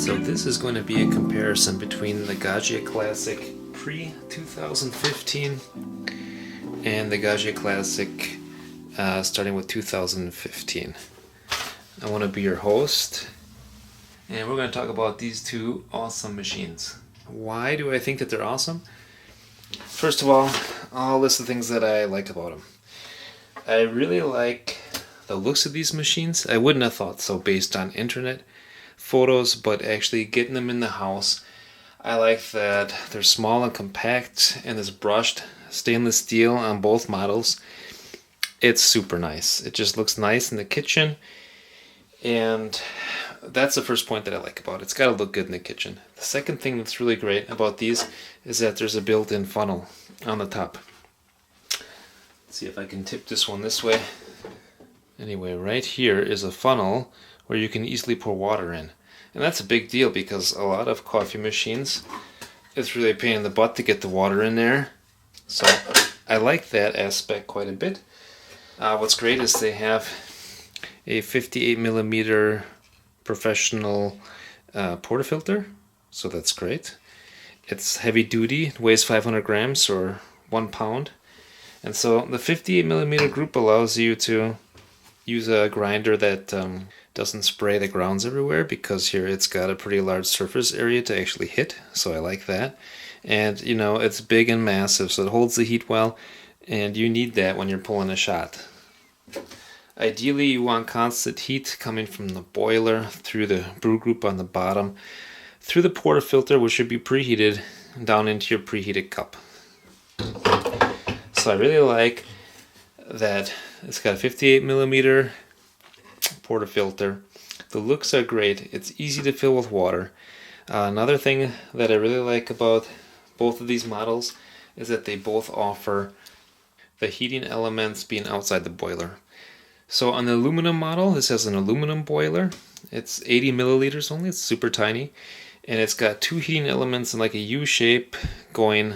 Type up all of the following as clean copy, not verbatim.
So this is going to be a comparison between the Gaggia Classic pre-2015 and the Gaggia Classic starting with 2015. I want to be your host, and we're going to talk about these two awesome machines. Why do I think that they're awesome? First of all, I'll list the things that I like about them. I really like the looks of these machines. I wouldn't have thought so based on internet photos, but actually getting them in the house, I like that they're small and compact, and this brushed stainless steel on both models. It's super nice. It just looks nice in the kitchen, and that's the first point that I like about it. It's got to look good in the kitchen. The second thing that's really great about these is that there's a built-in funnel on the top. Let's see if I can tip this one this way. Anyway, right here is a funnel where you can easily pour water in. And that's a big deal because a lot of coffee machines, it's really a pain in the butt to get the water in there. So I like that aspect quite a bit. What's great is they have a 58 millimeter professional portafilter, so that's great. It's heavy duty, it weighs 500 grams or 1 pound. And so the 58 millimeter group allows you to use a grinder that doesn't spray the grounds everywhere, because here it's got a pretty large surface area to actually hit, so I like that. And you know, it's big and massive, so it holds the heat well, and you need that when you're pulling a shot. Ideally, you want constant heat coming from the boiler through the brew group on the bottom, through the portafilter, which should be preheated, down into your preheated cup. So I really like that it's got a 58 millimeter portafilter. The looks are great. It's easy to fill with water. Another thing that I really like about both of these models is that they both offer the heating elements being outside the boiler. So on the aluminum model, this has an aluminum boiler. It's 80 milliliters only. It's super tiny. And it's got two heating elements in like a U shape going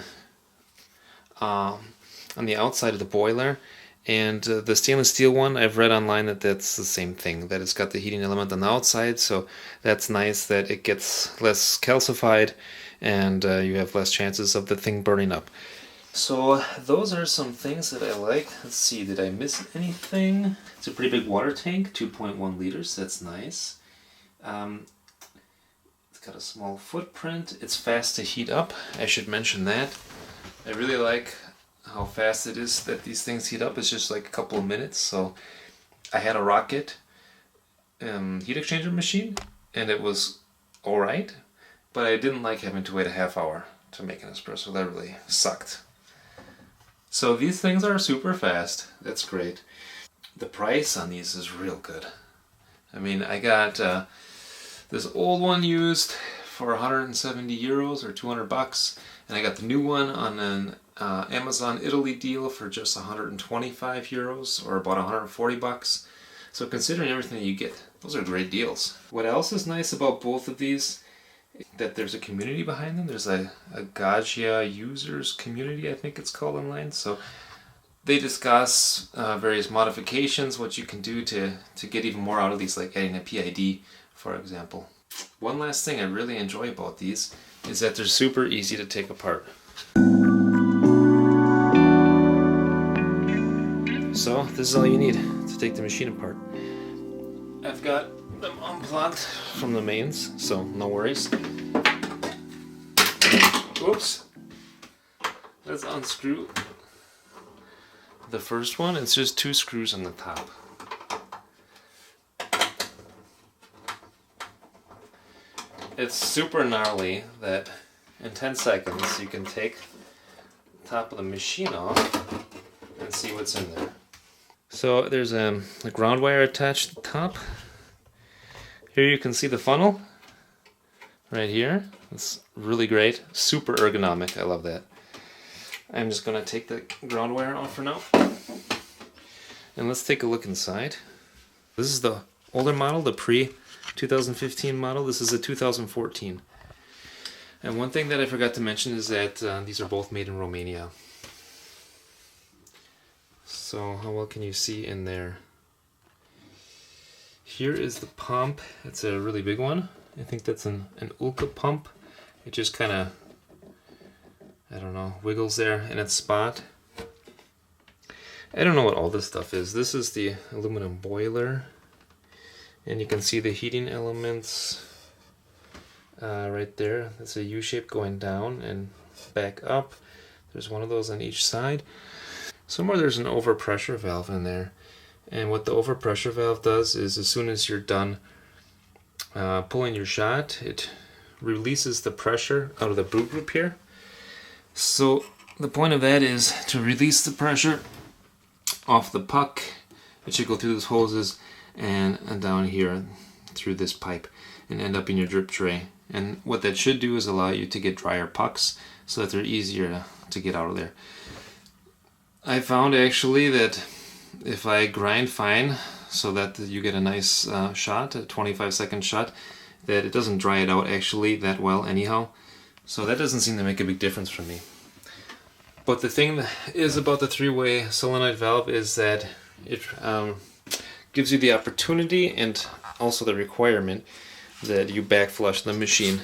on the outside of the boiler. And the stainless steel one, I've read online that that's the same thing, that it's got the heating element on the outside, so that's nice that it gets less calcified and you have less chances of the thing burning up. So those are some things that I like. Let's see, did I miss anything? It's a pretty big water tank, 2.1 liters, that's nice. It's got a small footprint, it's fast to heat up, I should mention that. I really like how fast it is that these things heat up. It's just like a couple of minutes. So I had a Rocket heat exchanger machine, and it was alright, but I didn't like having to wait a half hour to make an espresso. That really sucked. So these things are super fast. That's great. The price on these is real good. I mean, I got this old one used for 170 euros or 200 bucks, and I got the new one on an Amazon Italy deal for just 125 euros or about 140 bucks. So considering everything that you get, those are great deals. What else is nice about both of these is that there's a community behind them. There's a Gaggia users community, I think it's called online. So they discuss various modifications, what you can do to get even more out of these, like adding a PID, for example. One last thing I really enjoy about these is that they're super easy to take apart. So this is all you need to take the machine apart. I've got them unplugged from the mains, so no worries. Oops. Let's unscrew the first one. It's just 2 screws on the top. It's super gnarly that in 10 seconds you can take the top of the machine off and see what's in there. So there's a ground wire attached to the top. Here you can see the funnel right here. It's really great, super ergonomic. I love that. I'm just going to take the ground wire off for now. And let's take a look inside. This is the older model, the pre-2015 model. This is a 2014. And one thing that I forgot to mention is that these are both made in Romania. So how well can you see in there? Here is the pump. It's a really big one. I think that's an Ulka pump. It just kind of, I don't know, wiggles there in its spot. I don't know what all this stuff is. This is the aluminum boiler. And you can see the heating elements right there. That's a U shape going down and back up. There's one of those on each side. Somewhere there's an overpressure valve in there. And what the overpressure valve does is as soon as you're done pulling your shot, it releases the pressure out of the brew group here. So the point of that is to release the pressure off the puck. It should go through those hoses and down here through this pipe and end up in your drip tray. And what that should do is allow you to get drier pucks so that they're easier to get out of there. I found actually that if I grind fine so that you get a nice shot, a 25-second shot, that it doesn't dry it out actually that well anyhow. So that doesn't seem to make a big difference for me. But the thing that is about the three-way solenoid valve is that it gives you the opportunity and also the requirement that you back flush the machine.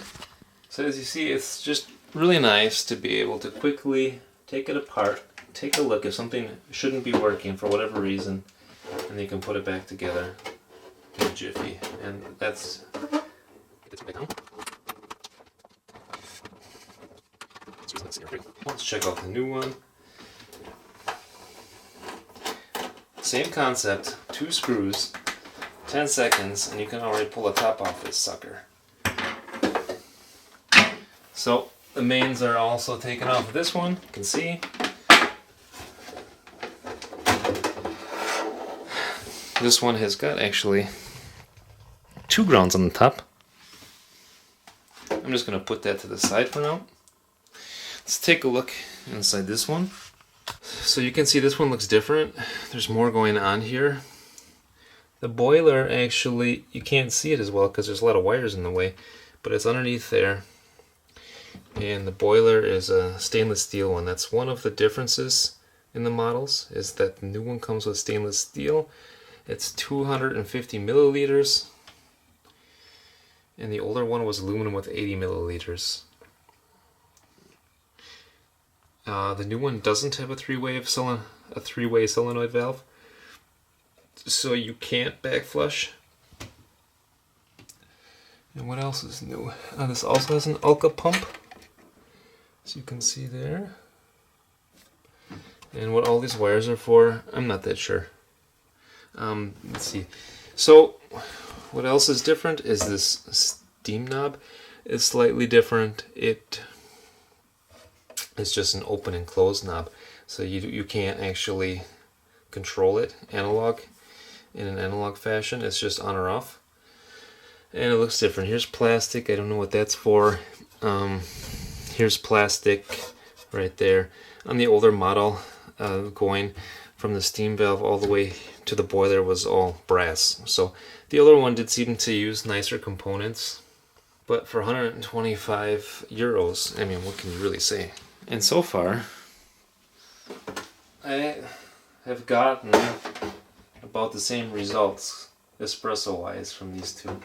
So as you see, it's just really nice to be able to quickly take it apart, take a look if something shouldn't be working for whatever reason, and then you can put it back together in a jiffy. And that's let's check out the new one. Same concept, 2 screws, 10 seconds, and you can already pull the top off this sucker. So the mains are also taken off of this one, you can see. This one has got actually 2 grounds on the top. I'm just going to put that to the side for now. Let's take a look inside this one. So you can see this one looks different. There's more going on here. The boiler actually, you can't see it as well because there's a lot of wires in the way, but it's underneath there. And the boiler is a stainless steel one. That's one of the differences in the models, is that the new one comes with stainless steel. It's 250 milliliters. And the older one was aluminum with 80 milliliters. The new one doesn't have a three-way solenoid valve, so you can't back flush. And what else is new? This also has an Ulka pump, so you can see there. And what all these wires are for, I'm not that sure. Let's see. So what else is different is this steam knob is slightly different. It's just an open and close knob, so you can't actually control it in an analog fashion. It's just on or off, and it looks different. Here's plastic. I don't know what that's for. Here's plastic right there. On the older model, going from the steam valve all the way to the boiler was all brass. So the older one did seem to use nicer components, but for 125 euros, I mean, what can you really say? And so far, I have gotten about the same results espresso-wise from these two.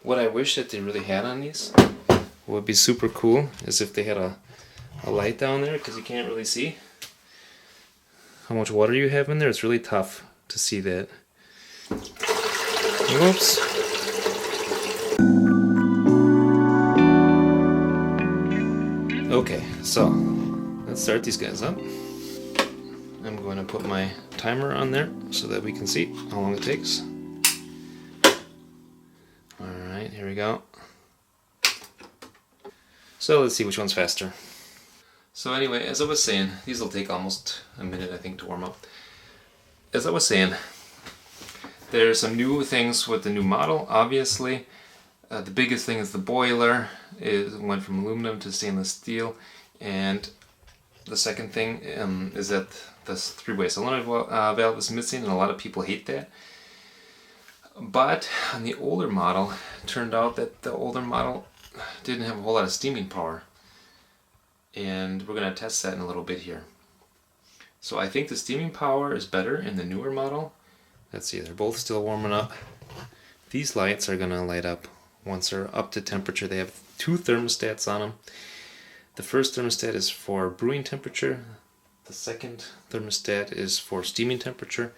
What I wish that they really had on these, what would be super cool, is if they had a light down there, because you can't really see how much water you have in there. It's really tough to see that. Whoops. Okay, so let's start these guys up. I'm going to put my timer on there so that we can see how long it takes. Alright, here we go. So let's see which one's faster. So anyway, as I was saying, these will take almost a minute, I think, to warm up. As I was saying, there's some new things with the new model, obviously. The biggest thing is the boiler. It went from aluminum to stainless steel, and the second thing is that this three-way solenoid valve is missing, and a lot of people hate that. But on the older model, it turned out that the older model didn't have a whole lot of steaming power, and we're going to test that in a little bit here. So I think the steaming power is better in the newer model. Let's see, they're both still warming up. These lights are gonna light up once they're up to temperature. They have 2 thermostats on them. The first thermostat is for brewing temperature. The second thermostat is for steaming temperature.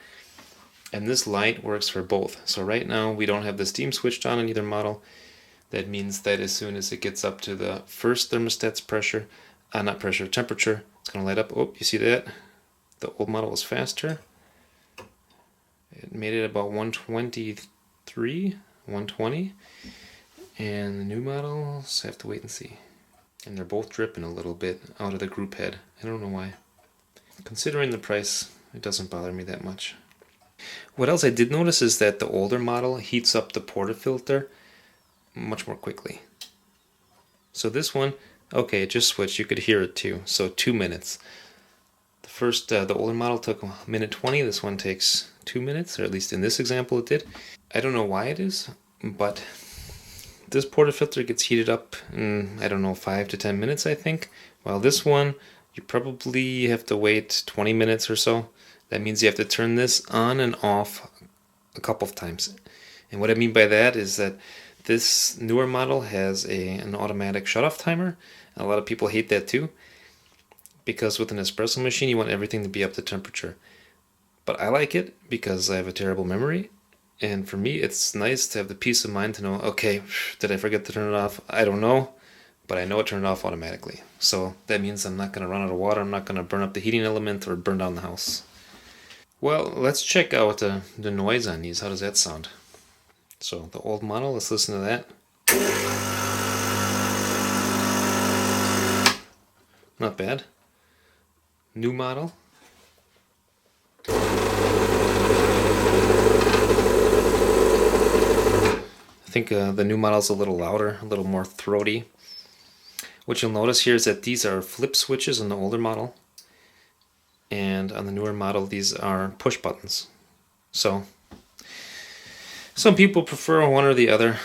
And this light works for both. So right now we don't have the steam switched on in either model. That means that as soon as it gets up to the first thermostat's pressure, not pressure, temperature, it's going to light up. Oh, you see that? The old model was faster. It made it about 123, 120. And the new models, I have to wait and see. And they're both dripping a little bit out of the group head. I don't know why. Considering the price, it doesn't bother me that much. What else I did notice is that the older model heats up the portafilter much more quickly. So this one, okay, it just switched. You could hear it too. So 2 minutes. The first, the older model took 1:20. This one takes 2 minutes, or at least in this example it did. I don't know why it is, but this portafilter gets heated up in, I don't know, 5 to 10 minutes, I think. While this one, you probably have to wait 20 minutes or so. That means you have to turn this on and off a couple of times. And what I mean by that is that this newer model has an automatic shut-off timer. And a lot of people hate that too, because with an espresso machine you want everything to be up to temperature. But I like it because I have a terrible memory. And for me, it's nice to have the peace of mind to know, okay, did I forget to turn it off? I don't know, but I know it turned it off automatically. So that means I'm not going to run out of water, I'm not going to burn up the heating element or burn down the house. Well, let's check out the noise on these. How does that sound? So the old model, let's listen to that. Not bad. New model. I think the new model is a little louder, a little more throaty. What you'll notice here is that these are flip switches in the older model, and on the newer model these are push buttons. So some people prefer one or the other.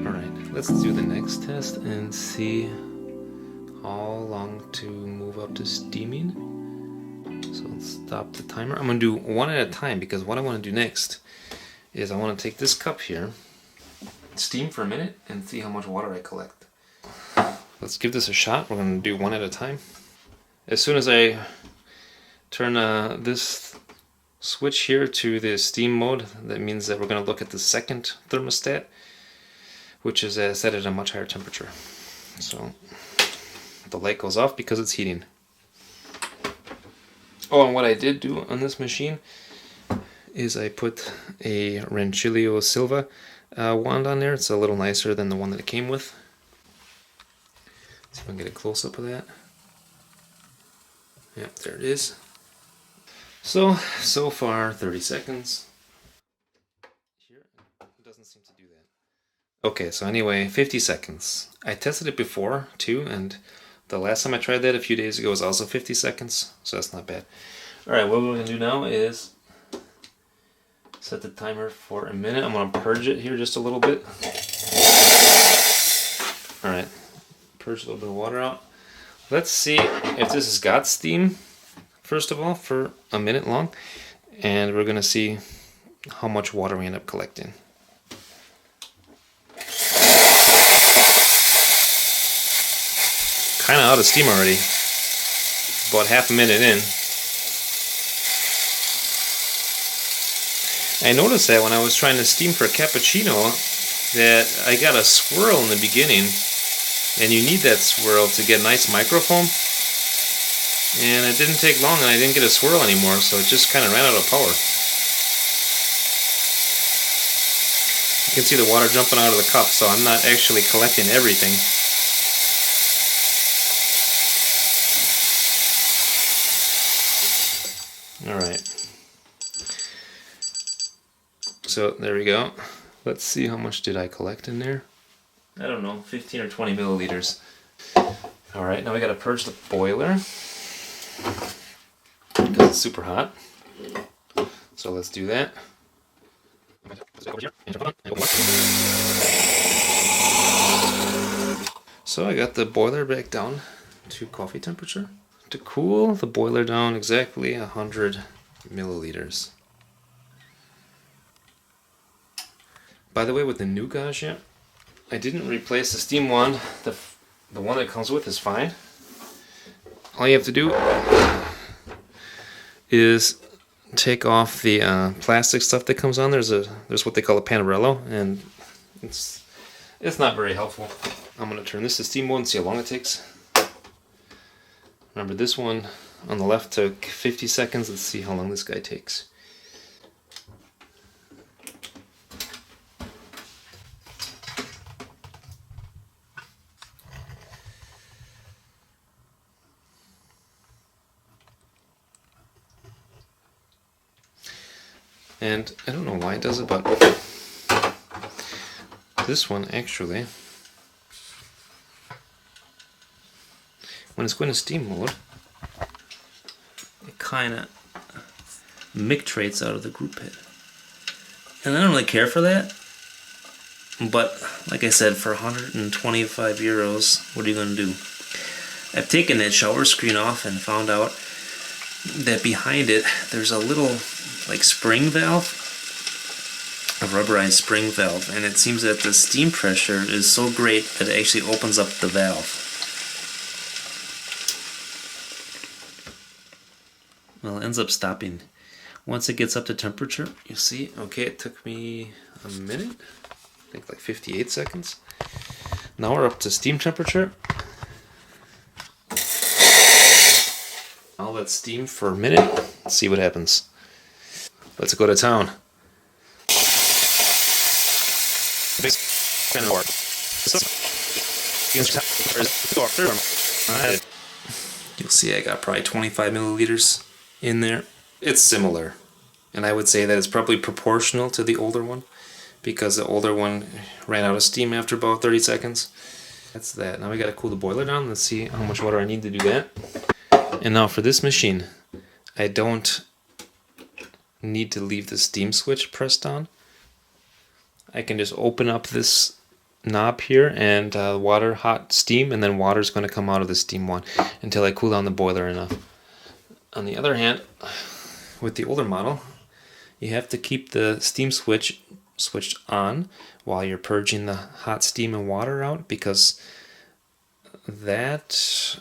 Alright, let's do the next test and see how long to move up to steaming. So let's stop the timer. I'm going to do one at a time, because what I want to do next is I want to take this cup here, steam for a minute, and see how much water I collect. Let's give this a shot. We're going to do one at a time. As soon as I turn this switch here to the steam mode, that means that we're going to look at the second thermostat, which is set at a much higher temperature. So the light goes off because it's heating. Oh, and what I did do on this machine is I put a Rancilio Silva wand on there. It's a little nicer than the one that it came with. See if I can get a close-up of that. Yep, there it is. So far 30 seconds. Here, it doesn't seem to do that. Okay, so anyway, 50 seconds. I tested it before too, and the last time I tried that a few days ago was also 50 seconds, so that's not bad. Alright, what we're going to do now is set the timer for a minute. I'm going to purge it here just a little bit. Alright, purge a little bit of water out. Let's see if this has got steam, first of all, for a minute long, and we're going to see how much water we end up collecting. Kind of out of steam already. About half a minute in. I noticed that when I was trying to steam for a cappuccino, that I got a swirl in the beginning, and you need that swirl to get nice microfoam. And it didn't take long, and I didn't get a swirl anymore, so it just kind of ran out of power. You can see the water jumping out of the cup, so I'm not actually collecting everything. Alright, so there we go. Let's see, how much did I collect in there? I don't know, 15 or 20 milliliters. Alright, now we gotta purge the boiler because it's super hot. So let's do that. So I got the boiler back down to coffee temperature. To cool the boiler down exactly 100 milliliters. By the way, with the new Gaggia, I didn't replace the steam one. The one that comes with is fine. All you have to do is take off the plastic stuff that comes on. There's what they call a panarello, and it's not very helpful. I'm gonna turn this to steam mode and see how long it takes. Remember, this one on the left took 50 seconds. Let's see how long this guy takes. And I don't know why it does it, but this one actually, when it's going to steam mode, it kind of mictrates out of the group head. And I don't really care for that, but like I said, for 125 euros, what are you going to do? I've taken that shower screen off and found out that behind it there's a little like spring valve, a rubberized spring valve, and it seems that the steam pressure is so great that it actually opens up the valve. Well, it ends up stopping. Once it gets up to temperature, you see, okay, it took me a minute, I think like 58 seconds. Now we're up to steam temperature. I'll let steam for a minute, let's see what happens. Let's go to town. You'll see I got probably 25 milliliters in there. It's similar, and I would say that it's probably proportional to the older one, because the older one ran out of steam after about 30 seconds. That's that. Now we gotta cool the boiler down. Let's see how much water I need to do that. And now for this machine, I don't need to leave the steam switch pressed on. I can just open up this knob here and water, hot steam, and then water is going to come out of the steam one until I cool down the boiler enough. On the other hand, with the older model, you have to keep the steam switch switched on while you're purging the hot steam and water out, because that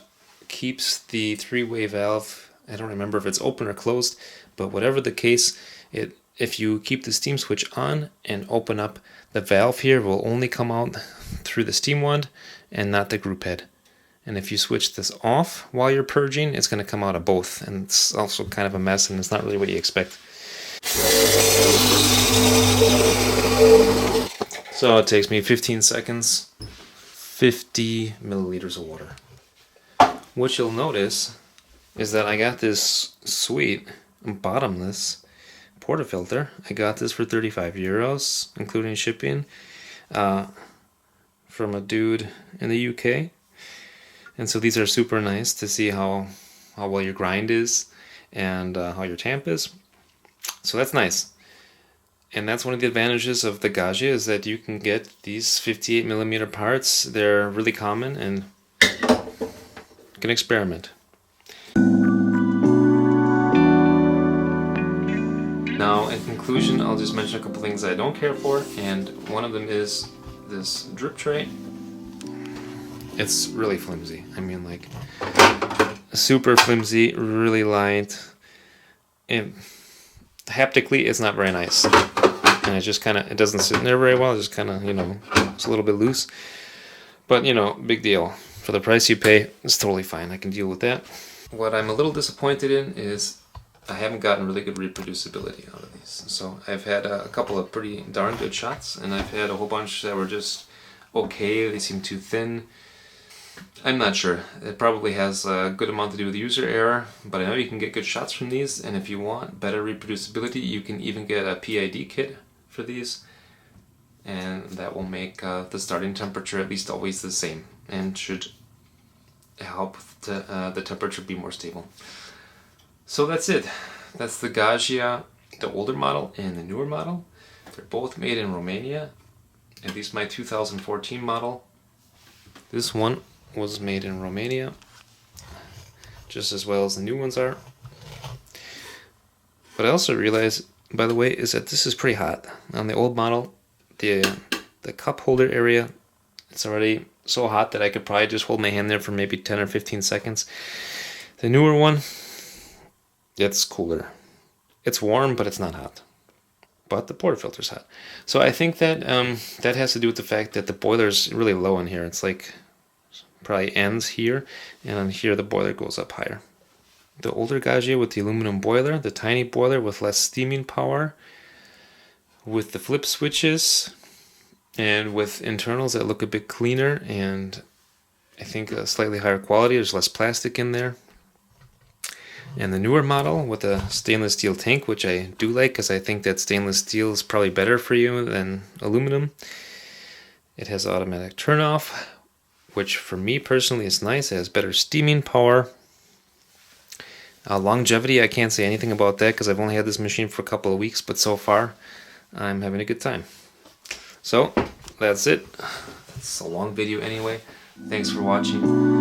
keeps the three-way valve, I don't remember if it's open or closed, but whatever the case, if you keep the steam switch on and open up, the valve here will only come out through the steam wand and not the group head. And if you switch this off while you're purging, it's going to come out of both, and it's also kind of a mess, and it's not really what you expect. So it takes me 15 seconds, 50 milliliters of water. What you'll notice is that I got this sweet bottomless portafilter. I got this for 35 euros, including shipping, from a dude in the UK. And so these are super nice to see how well your grind is and how your tamp is. So that's nice. And that's one of the advantages of the Gaggia, is that you can get these 58 millimeter parts. They're really common, and you can experiment. Now, in conclusion, I'll just mention a couple things I don't care for, and one of them is this drip tray. It's really flimsy. I mean, like, super flimsy, really light. And haptically, it's not very nice. And it just kind of, it doesn't sit in there very well. It just kind of, it's a little bit loose. But, big deal. For the price you pay, it's totally fine. I can deal with that. What I'm a little disappointed in is I haven't gotten really good reproducibility out of these. So I've had a couple of pretty darn good shots, and I've had a whole bunch that were just okay. They seem too thin. I'm not sure. It probably has a good amount to do with user error, but I know you can get good shots from these, and if you want better reproducibility, you can even get a PID kit for these, and that will make the starting temperature at least always the same, and should help the temperature be more stable. So that's it. That's the Gaggia, the older model and the newer model. They're both made in Romania, at least my 2014 model. This one was made in Romania, just as well as the new ones are. What I also realized, by the way, is that this is pretty hot. On the old model, the cup holder area, it's already so hot that I could probably just hold my hand there for maybe 10 or 15 seconds. The newer one, it's cooler. It's warm, but it's not hot. But the portafilter's hot. So I think that that has to do with the fact that the boiler's really low in here. It's like probably ends here, and on here the boiler goes up higher. The older Gaggia with the aluminum boiler, the tiny boiler with less steaming power, with the flip switches, and with internals that look a bit cleaner and I think a slightly higher quality. There's less plastic in there. And the newer model with a stainless steel tank, which I do like because I think that stainless steel is probably better for you than aluminum. It has automatic turn off, which for me personally is nice. It has better steaming power. Longevity, I can't say anything about that because I've only had this machine for a couple of weeks, but so far I'm having a good time. So that's it. It's a long video anyway. Thanks for watching.